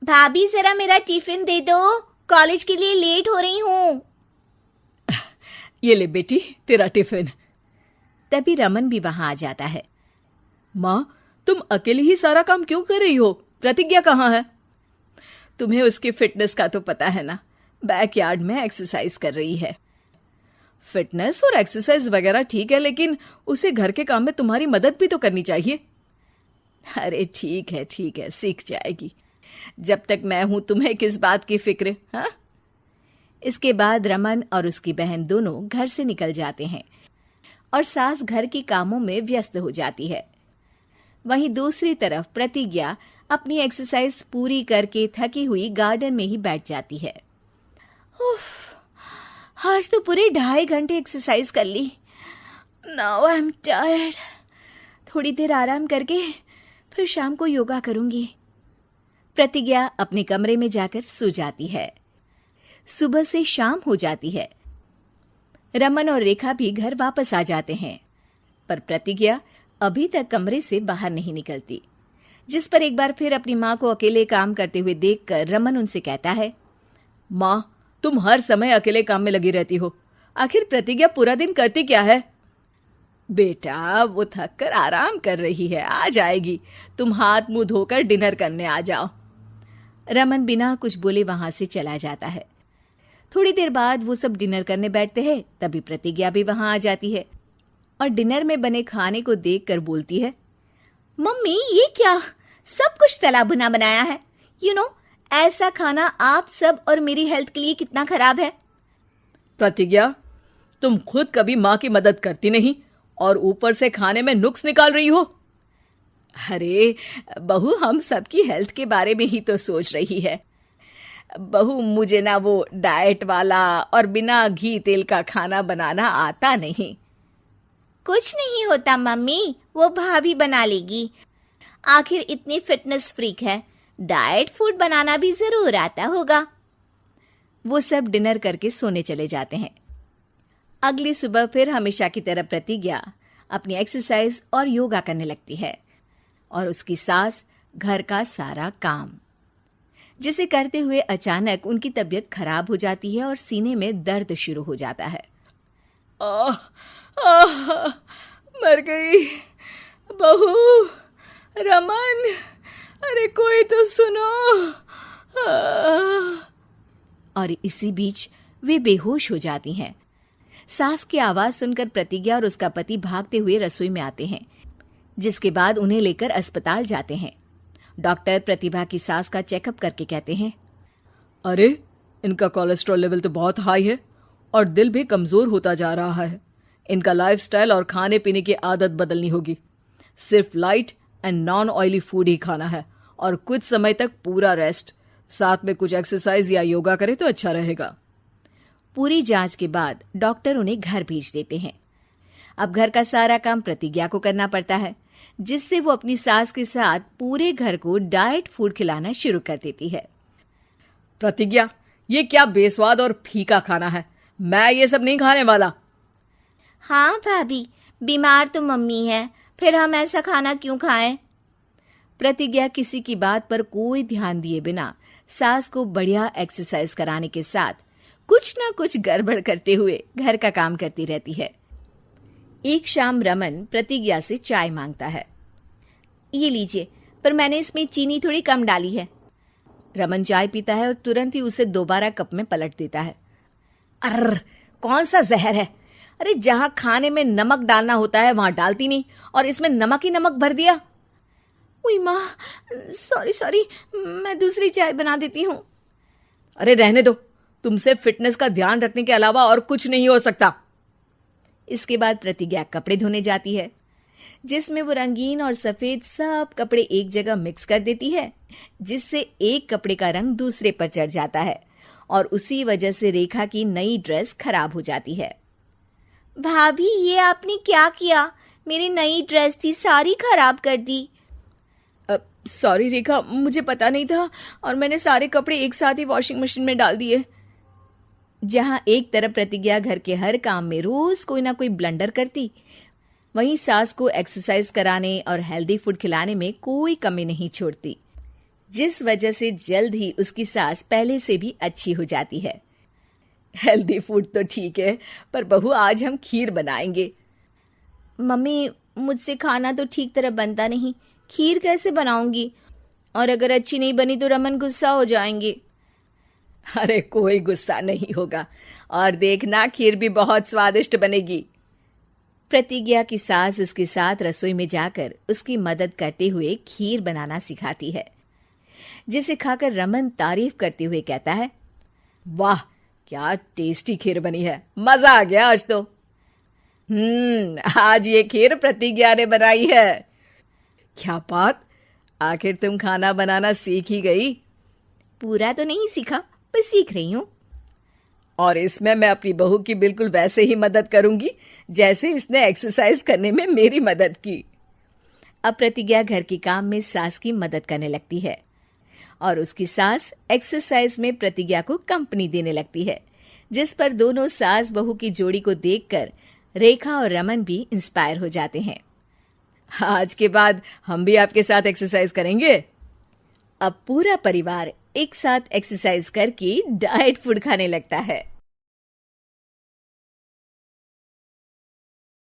भाभी जरा मेरा टिफिन दे दो, कॉलेज के लिए लेट हो रही हूँ। ये ले बेटी तेरा टिफिन। तभी रमन भी वहां आ जाता है। माँ, तुम अकेले ही सारा काम क्यों कर रही हो? प्रतिज्ञा कहाँ है? तुम्हें उसकी फिटनेस का तो पता है ना, बैकयार्ड में एक्सरसाइज कर रही है। फिटनेस और एक्सरसाइज वगैरह ठीक है, लेकिन उसे घर के काम में तुम्हारी मदद भी तो करनी चाहिए। अरे ठीक है, सीख जाएगी। जब तक मैं हूं तुम्हें किस बात की फिक्र? हाँ। इसके बाद रमन और उसकी बहन दोनों घर से निकल जाते हैं और सास घर के कामों में व्यस्त हो जाती है। वहीं दूसरी तरफ प्रतिज्ञा अपनी एक्सरसाइज पूरी करके थकी हुई गार्डन में ही बैठ जाती है। आज तो पूरे 2.5 घंटे एक्सरसाइज कर ली। Now I am tired. थोड़ी देर आराम करके फिर शाम को योगा करूंगी। प्रतिज्ञा अपने कमरे में जाकर सो जाती है। सुबह से शाम हो जाती है। रमन और रेखा भी घर वापस आ जाते हैं, पर प्रतिज्ञा अभी तक कमरे से बाहर नहीं निकलती, जिस पर एक बार फिर अपनी माँ को अकेले काम करते हुए देखकर रमन उनसे कहता है, माँ, तुम हर समय अकेले काम में लगी रहती हो। आखिर प्रतिज्ञा पूरा दिन करती क्या है? बेटा, वो थक कर आराम कर रही है, आ जाएगी। तुम हाथ मुंह धोकर डिनर करने आ जाओ। रमन बिना कुछ बोले वहां से चला जाता है। थोड़ी देर बाद वो सब डिनर करने बैठते हैं। तभी प्रतिज्ञा भी वहां आ जाती है और डिनर में बने खाने को देखकर बोलती है, मम्मी ये क्या, सब कुछ तला भुना बनाया है। ऐसा खाना आप सब और मेरी हेल्थ के लिए कितना खराब है। प्रतिज्ञा, तुम खुद कभी माँ की मदद करती नहीं और ऊपर से खाने में नुक्स निकाल रही हो। अरे बहू, हम सबकी हेल्थ के बारे में ही तो सोच रही है। बहू, मुझे ना वो डाइट वाला और बिना घी तेल का खाना बनाना आता नहीं। कुछ नहीं होता मम्मी, वो भाभी बना लेगी। आखिर इतनी फिटनेस फ्रीक है, डाइट फूड बनाना भी जरूर आता होगा। वो सब डिनर करके सोने चले जाते हैं। अगली सुबह फिर हमेशा की तरह प्रतिज्ञा अपनी एक्सरसाइज और योगा करने लगती है और उसकी सास घर का सारा काम, जिसे करते हुए अचानक उनकी तबीयत खराब हो जाती है और सीने में दर्द शुरू हो जाता है। मर गई बहू। रमन, अरे कोई तो सुनो। और इसी बीच वे बेहोश हो जाती हैं। सास की आवाज सुनकर प्रतिज्ञा और उसका पति भागते हुए रसोई में आते हैं, जिसके बाद उन्हें लेकर अस्पताल जाते हैं। डॉक्टर प्रतिभा की सास का चेकअप करके कहते हैं, अरे इनका कोलेस्ट्रॉल लेवल तो बहुत हाई है और दिल भी कमजोर होता जा रहा है। इनका लाइफस्टाइल और खाने पीने की आदत बदलनी होगी। सिर्फ light and non oily food ही खाना है और कुछ समय तक पूरा रेस्ट, साथ में कुछ एक्सरसाइज या योगा करे तो अच्छा रहेगा। पूरी जांच के बाद डॉक्टर उन्हें घर भेज देते हैं। अब घर का सारा काम प्रतिज्ञा को करना पड़ता है, जिससे वो अपनी सास के साथ पूरे घर को डाइट फूड खिलाना शुरू कर देती है। प्रतिज्ञा, ये क्या बेस्वाद और फीका खाना है, मैं ये सब नहीं खाने वाला। हाँ भाभी, बीमार तो मम्मी है, फिर हम ऐसा खाना क्यों खाएं? प्रतिज्ञा किसी की बात पर कोई ध्यान दिए बिना सास को बढ़िया एक्सरसाइज कराने के साथ कुछ ना कुछ गड़बड़ करते हुए घर का काम करती रहती है। एक शाम रमन प्रतिज्ञा से चाय मांगता है। ये लीजिए, पर मैंने इसमें चीनी थोड़ी कम डाली है। रमन चाय पीता है और तुरंत ही उसे दोबारा कप में पलट देता है। अर्र, कौन सा जहर है? अरे जहां खाने में नमक डालना होता है वहां डालती नहीं और इसमें नमक ही नमक भर दिया। उई माँ, सॉरी, मैं दूसरी चाय बना देती हूँ। अरे रहने दो, तुमसे फिटनेस का ध्यान रखने के अलावा और कुछ नहीं हो सकता। इसके बाद प्रतिज्ञा कपड़े धोने जाती है, जिसमें वो रंगीन और सफेद सब कपड़े एक जगह मिक्स कर देती है, जिससे एक कपड़े का रंग दूसरे पर चढ़ जाता है और उसी वजह से रेखा की नई ड्रेस खराब हो जाती है। भाभी, ये आपने क्या किया? मेरी नई ड्रेस थी, सारी खराब कर दी। सॉरी रेखा, मुझे पता नहीं था और मैंने सारे कपड़े एक साथ ही वॉशिंग मशीन में डाल दिए। जहां एक तरफ प्रतिज्ञा घर के हर काम में रोज कोई ना कोई ब्लंडर करती, वहीं सास को एक्सरसाइज कराने और हेल्दी फूड खिलाने में कोई कमी नहीं छोड़ती। जिस वजह से जल्द ही उसकी सांस पहले से भी अच्छी हो जाती है। हेल्दी फूड तो ठीक है, पर बहू आज हम खीर बनाएंगे। मम्मी, मुझसे खाना तो ठीक तरह बनता नहीं, खीर कैसे बनाऊंगी? और अगर अच्छी नहीं बनी तो रमन गुस्सा हो जाएंगे। अरे कोई गुस्सा नहीं होगा, और देखना खीर भी बहुत स्वादिष्ट बनेगी। प्रतिज्ञा की सास उसके साथ रसोई में जाकर उसकी मदद करते हुए खीर बनाना सिखाती है, जिसे खाकर रमन तारीफ करते हुए कहता है, वाह क्या टेस्टी खीर बनी है, मजा आ गया आज तो। आज ये खीर प्रतिज्ञा ने बनाई है। क्या बात, आखिर तुम खाना बनाना सीख ही गई? पूरा तो नहीं सीखा, पर सीख रही हूँ। और इसमें मैं अपनी बहू की बिल्कुल वैसे ही मदद करूंगी जैसे इसने एक्सरसाइज करने में मेरी मदद की। अब प्रतिज्ञा घर के काम में सास की मदद करने लगती है और उसकी सास एक्सरसाइज में प्रतिज्ञा को कंपनी देने लगती है, जिस पर दोनों सास बहू की जोड़ी को देखकर रेखा और रमन भी इंस्पायर हो जाते हैं। आज के बाद हम भी आपके साथ एक्सरसाइज करेंगे। अब पूरा परिवार एक साथ एक्सरसाइज करके डाइट फूड खाने लगता है।